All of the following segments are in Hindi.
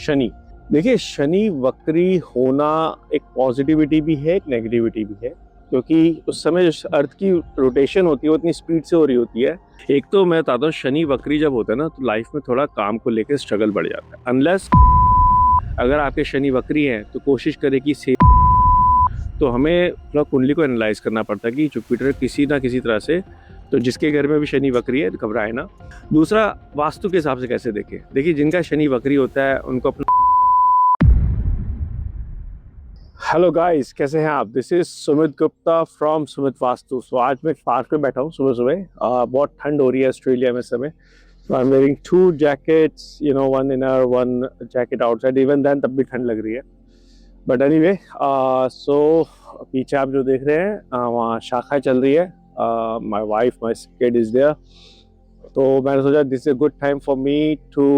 शनि। देखिए, शनि वक्री होना एक पॉजिटिविटी भी है, एक नेगेटिविटी भी है, क्योंकि उस समय जो अर्थ की रोटेशन होती है वो इतनी स्पीड से हो रही होती है। एक तो मैं बताता हूँ, शनि वक्री जब होता है ना तो लाइफ में थोड़ा काम को लेकर स्ट्रगल बढ़ जाता है। अनलेस अगर आपके शनि वक्री हैं तो कोशिश करें कि तो हमें थोड़ा कुंडली को एनालाइज करना पड़ता है कि जुपिटर किसी ना किसी तरह से, तो जिसके घर में भी शनि वक्री है घबराए ना। दूसरा, वास्तु के हिसाब से कैसे देखें। देखिए, जिनका शनि वक्री होता है उनको अपना। हेलो गाइस, कैसे हैं आप? This is Sumit Gupta from Sumit Vastu. So आज मैं पार्क में बैठा हूँ सुबह सुबह। बहुत ठंड हो रही है ऑस्ट्रेलिया में इस समय। So I am wearing 2 jackets, one inner, 1 jacket outside. Even then तब भी ठंड लग रही है। बट एनीवे, सो पीछे आप जो देख रहे हैं वहाँ शाखा चल रही है। My wife, my kid is there. तो मैंने सोचा this is a good time for me to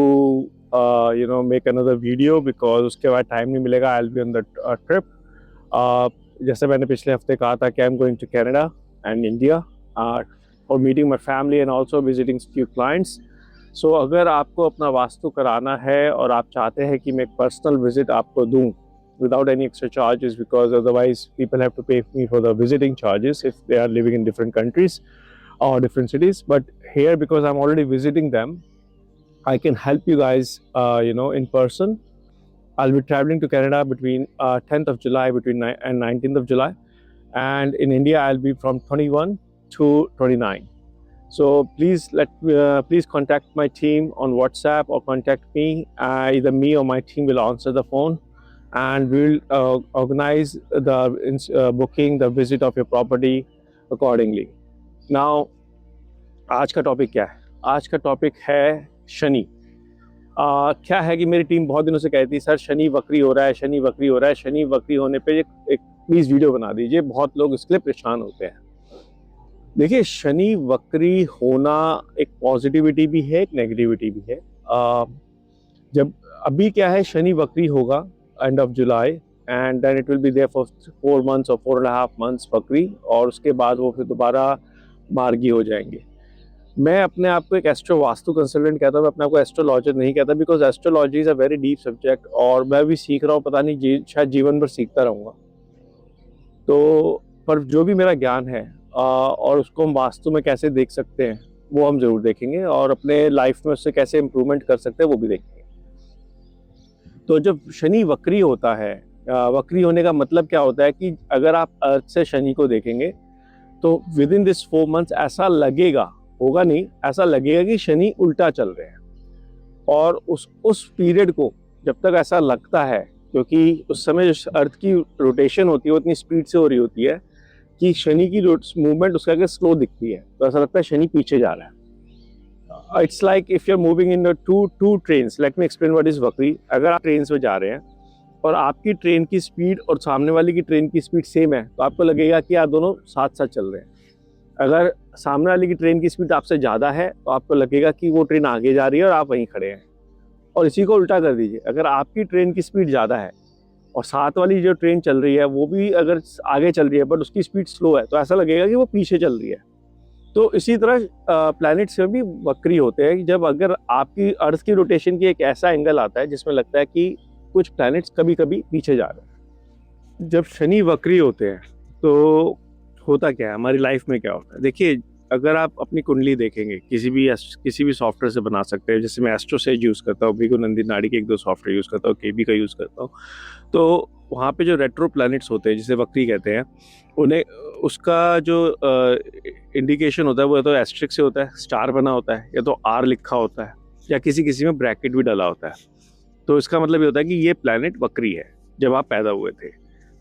make another video, because उसके बाद टाइम नहीं मिलेगा। I will be on the trip. जैसे मैंने पिछले हफ्ते कहा था कि I am going to Canada and India for meeting my family and also visiting few clients. So अगर आपको अपना वास्तु कराना है और आप चाहते हैं कि मैं एक पर्सनल विजिट आपको दूँ without any extra charges, because otherwise people have to pay me for the visiting charges if they are living in different countries or different cities. But here, because I'm already visiting them, I can help you guys in person. I'll be traveling to Canada between 10th of July and 19th of July, and in India I'll be from 21 to 29. So please contact my team on WhatsApp or contact me. Either me or my team will answer the phone, and we'll organize the booking, the visit of your property accordingly. Now, आज का टॉपिक क्या है? आज का टॉपिक है शनि। क्या है कि मेरी टीम बहुत दिनों से कहती, सर शनि वक्री हो रहा है, शनि वक्री हो रहा है। शनि वक्री होने पे एक प्लीज़ वीडियो बना दीजिए। बहुत लोग इसके लिए परेशान होते हैं। देखिए, शनि वक्री होना एक पॉजिटिविटी भी है, एक नेगेटिविटी भी है। जब अभी क्या है, शनि वक्री होगा end of July, and then it will be there for 4 months or 4.5 months वक्री, और उसके बाद वो फिर दोबारा मार्गी हो जाएंगे। मैं अपने आप को एक एस्ट्रो वास्तु कंसल्टेंट कहता हूँ, मैं अपने आप को एस्ट्रोलॉजर नहीं कहता, because astrology is a very deep subject, और मैं भी सीख रहा हूँ। पता नहीं, शायद जीवन भर सीखता रहूँगा। तो पर जो भी मेरा ज्ञान है और उसको हम वास्तु में कैसे देख सकते हैं वो हम ज़रूर देखेंगे, और अपने लाइफ में उससे कैसे इम्प्रूवमेंट कर सकते हैं वो भी देखेंगे। तो जब शनि वक्री होता है, वक्री होने का मतलब क्या होता है कि अगर आप अर्थ से शनि को देखेंगे तो विद इन दिस 4 मंथ्स ऐसा लगेगा, होगा नहीं, ऐसा लगेगा कि शनि उल्टा चल रहे हैं। और उस पीरियड को जब तक ऐसा लगता है, क्योंकि उस समय जो अर्थ की रोटेशन होती है वो इतनी स्पीड से हो रही होती है कि शनि की मूवमेंट उसका अगर स्लो दिखती है तो ऐसा लगता है शनि पीछे जा रहा है। It's like if you're moving in the two trains. Let me explain what is वक्री। अगर आप ट्रेन में जा रहे हैं और आपकी ट्रेन की स्पीड और सामने वाली की ट्रेन की स्पीड सेम है तो आपको लगेगा कि आप दोनों साथ साथ चल रहे हैं। अगर सामने वाली की ट्रेन की स्पीड आपसे ज़्यादा है तो आपको लगेगा कि वो ट्रेन आगे जा रही है और आप वहीं खड़े हैं। और इसी को उल्टा कर दीजिए, अगर आपकी ट्रेन की स्पीड ज़्यादा है और साथ वाली जो ट्रेन चल रही है वो भी अगर आगे चल रही है बट उसकी स्पीड स्लो है तो ऐसा लगेगा कि वो पीछे चल रही है। तो इसी तरह प्लैनेट्स में भी वक्री होते हैं। जब अगर आपकी अर्थ की रोटेशन की एक ऐसा एंगल आता है जिसमें लगता है कि कुछ प्लैनेट्स कभी कभी पीछे जा रहे हैं। जब शनि वक्री होते हैं तो होता क्या है, हमारी लाइफ में क्या होता है। देखिए, अगर आप अपनी कुंडली देखेंगे, किसी भी सॉफ्टवेयर से बना सकते हैं। जैसे मैं एस्ट्रोसेज यूज़ करता हूँ, भृगु नंदी नाड़ी के 1-2 सॉफ्टवेयर यूज़ करता हूँ, केबी का यूज़ करता हूँ। तो वहाँ पे जो रेट्रो प्लैनेट्स होते हैं जिसे वक्री कहते हैं, उन्हें उसका जो इंडिकेशन होता है वो या तो एस्ट्रिक से होता है, स्टार बना होता है, या तो आर लिखा होता है, या किसी में ब्रैकेट भी डाला होता है। तो इसका मतलब ये होता है कि ये प्लैनेट वक्री है जब आप पैदा हुए थे।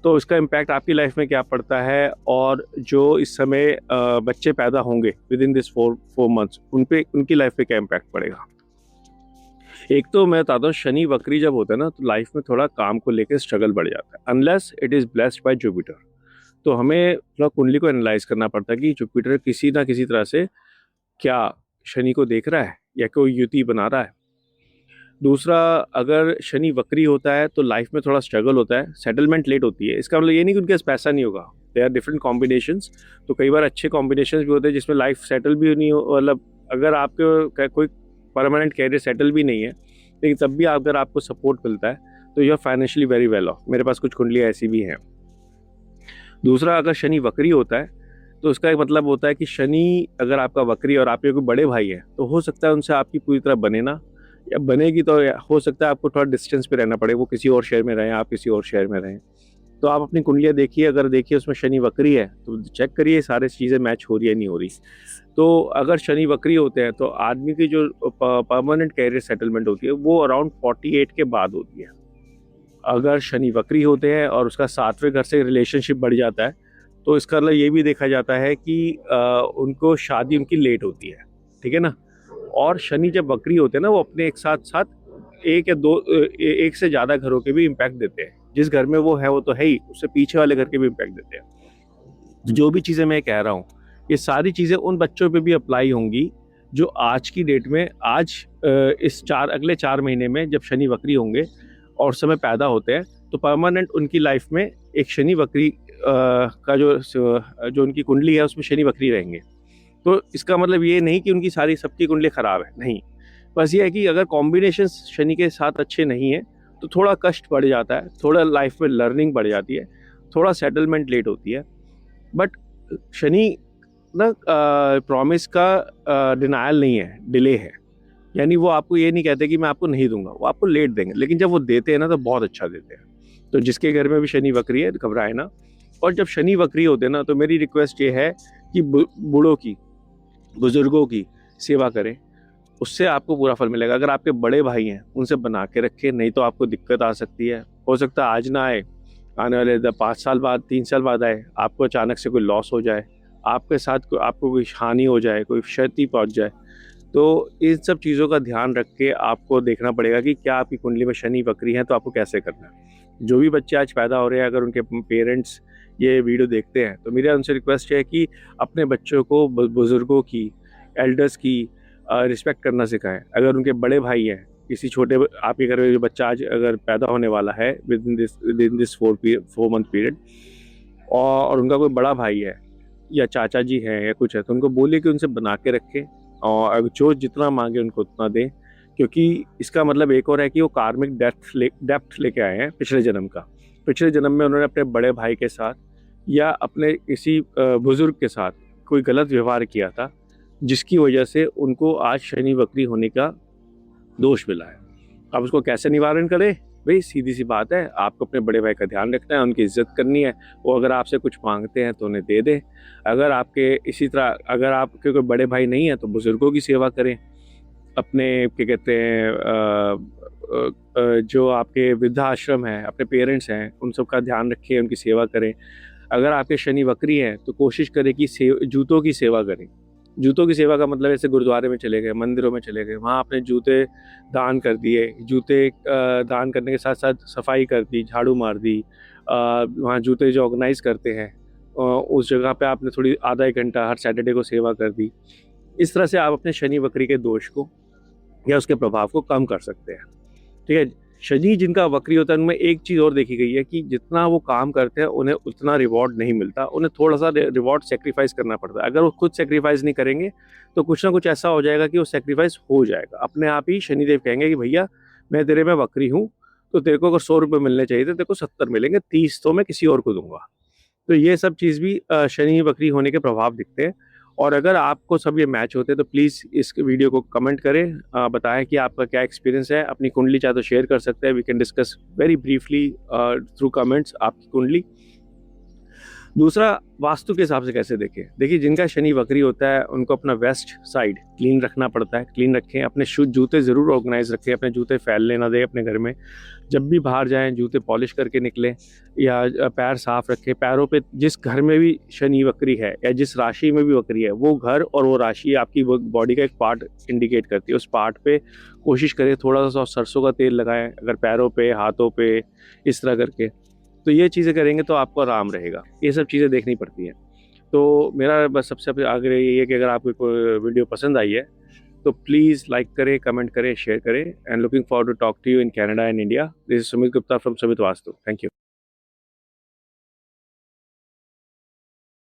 तो इसका इम्पैक्ट आपकी लाइफ में क्या पड़ता है, और जो इस समय बच्चे पैदा होंगे विद इन दिस 4 मंथ्स उनकी लाइफ पे क्या इम्पैक्ट पड़ेगा। एक तो मैं बताता हूँ, शनि वक्री जब होता है ना तो लाइफ में थोड़ा काम को लेकर स्ट्रगल बढ़ जाता है, unless it is blessed bye Jupiter. तो हमें थोड़ा कुंडली को एनालाइज करना पड़ता है कि जुपिटर किसी ना किसी तरह से क्या शनि को देख रहा है या कोई युति बना रहा है। दूसरा, अगर शनि वक्री होता है तो लाइफ में थोड़ा स्ट्रगल होता है, सेटलमेंट लेट होती है। इसका मतलब ये नहीं कि उनके पास पैसा नहीं होगा, दे आर डिफरेंट कॉम्बिनेशंस। तो कई बार अच्छे कॉम्बिनेशंस भी होते हैं जिसमें लाइफ सेटल भी नहीं हो, मतलब अगर आपके कोई परमानेंट कैरियर सेटल भी नहीं है लेकिन तब भी अगर आपको सपोर्ट मिलता है तो you are financially very well off. मेरे पास कुछ कुंडलियाँ ऐसी भी हैं। दूसरा, अगर शनि वक्री होता है तो उसका एक मतलब होता है कि शनि अगर आपका वक्री और आपके कोई बड़े भाई हैं तो हो सकता है उनसे आपकी पूरी तरह बने ना, या बनेगी तो हो सकता है आपको थोड़ा डिस्टेंस पे रहना पड़े, वो किसी और शहर में रहें, आप किसी और शहर में रहें। तो आप अपनी कुंडलियाँ देखिए, अगर देखिए उसमें शनि वक्री है तो चेक करिए सारे चीज़ें मैच हो रही है नहीं हो रही। तो अगर शनि वक्री होते हैं तो आदमी की जो परमानेंट कैरियर सेटलमेंट होती है वो अराउंड 48 के बाद होती है। अगर शनि वक्री होते हैं और उसका 7वें घर से रिलेशनशिप बढ़ जाता है तो इसका मतलब ये भी देखा जाता है कि उनको शादी उनकी लेट होती है, ठीक है ना। और शनि जब वक्री होते हैं ना वो अपने एक साथ साथ एक या दो एक से ज़्यादा घरों के भी इम्पैक्ट देते हैं। जिस घर में वो है वो तो है ही, उससे पीछे वाले घर के भी इम्पैक्ट देते हैं। जो भी चीज़ें मैं कह रहा हूँ ये सारी चीज़ें उन बच्चों पे भी अप्लाई होंगी जो आज की डेट में अगले 4 महीने में जब शनि वक्री होंगे और उस समय पैदा होते हैं तो परमानेंट उनकी लाइफ में एक शनि वक्री का जो उनकी कुंडली है उसमें शनि वक्री रहेंगे। तो इसका मतलब ये नहीं कि उनकी सबकी कुंडली ख़राब है, नहीं। बस ये है कि अगर कॉम्बिनेशन शनि के साथ अच्छे नहीं है तो थोड़ा कष्ट बढ़ जाता है, थोड़ा लाइफ में लर्निंग बढ़ जाती है, थोड़ा सेटलमेंट लेट होती है। बट शनि ना प्रॉमिस का डिनायल नहीं है, डिले है। यानी वो आपको ये नहीं कहते कि मैं आपको नहीं दूंगा, वो आपको लेट देंगे, लेकिन जब वो देते हैं ना तो बहुत अच्छा देते हैं। तो जिसके घर में भी शनि वक्री है घबराए ना। और जब शनि वक्री होते हैं ना तो मेरी रिक्वेस्ट ये है कि बूढ़ों की, बुजुर्गों की सेवा करें, उससे आपको पूरा फल मिलेगा। अगर आपके बड़े भाई हैं उनसे बना के रखें, नहीं तो आपको दिक्कत आ सकती है। हो सकता है आज ना आए, आने वाले 5 साल बाद, 3 साल बाद आए, आपको अचानक से कोई लॉस हो जाए, आपके साथ आपको कोई हानि हो जाए, कोई क्षति पहुंच जाए। तो इन सब चीज़ों का ध्यान रख के आपको देखना पड़ेगा कि क्या आपकी कुंडली में शनि वक्री है तो आपको कैसे करना है। जो भी बच्चे आज पैदा हो रहे हैं, अगर उनके पेरेंट्स ये वीडियो देखते हैं तो मेरा उनसे रिक्वेस्ट है कि अपने बच्चों को बुज़ुर्गों की, एल्डर्स की रिस्पेक्ट करना सिखाएं। अगर उनके बड़े भाई हैं, किसी छोटे आपके घर में जो बच्चा आज अगर पैदा होने वाला है with in this 4 month period, और उनका कोई बड़ा भाई है या चाचा जी हैं या कुछ है, तो उनको बोलिए कि उनसे बना के रखें और जो जितना मांगे उनको उतना दें। क्योंकि इसका मतलब एक और है कि वो कार्मिक डेप्थ लेके आए हैं पिछले जन्म का। पिछले जन्म में उन्होंने अपने बड़े भाई के साथ या अपने किसी बुजुर्ग के साथ कोई गलत व्यवहार किया था, जिसकी वजह से उनको आज शनि वक्री होने का दोष मिला है। अब उसको कैसे निवारण करें? भाई सीधी सी बात है, आपको अपने बड़े भाई का ध्यान रखना है, उनकी इज्जत करनी है। वो अगर आपसे कुछ मांगते हैं तो उन्हें दे दें। अगर आपके इसी तरह अगर आपके कोई बड़े भाई नहीं है तो बुजुर्गों की सेवा करें। अपने क्या कहते हैं जो आपके वृद्धाश्रम हैं, अपने पेरेंट्स हैं, उन सब का ध्यान रखें, उनकी सेवा करें। अगर आपके शनि वक्री हैं तो कोशिश करें कि जूतों की सेवा करें। जूतों की सेवा का मतलब ऐसे गुरुद्वारे में चले गए, मंदिरों में चले गए, वहाँ आपने जूते दान कर दिए। जूते दान करने के साथ साथ सफाई कर दी, झाड़ू मार दी। वहाँ जूते जो ऑर्गेनाइज़ करते हैं उस जगह पे आपने थोड़ी आधा 1 घंटा हर सैटरडे को सेवा कर दी। इस तरह से आप अपने शनि वक्री के दोष को या उसके प्रभाव को कम कर सकते हैं, ठीक है। शनि जिनका वक्री होता है उनमें एक चीज़ और देखी गई है कि जितना वो काम करते हैं उन्हें उतना रिवॉर्ड नहीं मिलता, उन्हें थोड़ा सा रिवॉर्ड सेक्रीफाइस करना पड़ता है। अगर वो खुद सेक्रीफाइस नहीं करेंगे तो कुछ ना कुछ ऐसा हो जाएगा कि वो सेक्रीफाइस हो जाएगा अपने आप ही। शनिदेव कहेंगे कि भैया मैं तेरे में वक्री हूँ, तो तेरे को अगर 100 रुपये मिलने चाहिए थे, तेरे को 70 मिलेंगे, 30 तो मैं किसी और को दूंगा। तो ये सब चीज़ भी शनि वक्री होने के प्रभाव दिखते हैं। और अगर आपको सब ये मैच होते हैं तो प्लीज़ इस वीडियो को कमेंट करें, बताएं कि आपका क्या एक्सपीरियंस है। अपनी कुंडली चाहे तो शेयर कर सकते हैं, we can discuss very briefly through comments आपकी कुंडली। दूसरा, वास्तु के हिसाब से कैसे देखें। देखिए जिनका शनि वक्री होता है उनको अपना वेस्ट साइड क्लीन रखना पड़ता है, क्लीन रखें। अपने शुद्ध जूते ज़रूर ऑर्गेनाइज रखें, अपने जूते फैलने ना दें अपने घर में। जब भी बाहर जाएं जूते पॉलिश करके निकलें या पैर साफ रखें। पैरों पे जिस घर में भी शनि वक्री है या जिस राशि में भी वक्री है, वो घर और वो राशि आपकी बॉडी का एक पार्ट इंडिकेट करती है। उस पार्ट पे कोशिश करें थोड़ा सा सरसों का तेल लगाएं, अगर पैरों पे, हाथों पे, इस तरह करके। तो ये चीज़ें करेंगे तो आपको आराम रहेगा। ये सब चीज़ें देखनी पड़ती हैं। तो मेरा बस सबसे आगे यही है कि अगर आपको कोई वीडियो पसंद आई है तो प्लीज़ लाइक करें, कमेंट करें, शेयर करें। And looking forward to talk to you in Canada and India. This is Sumit Gupta from Sumit Vastu. Thank you.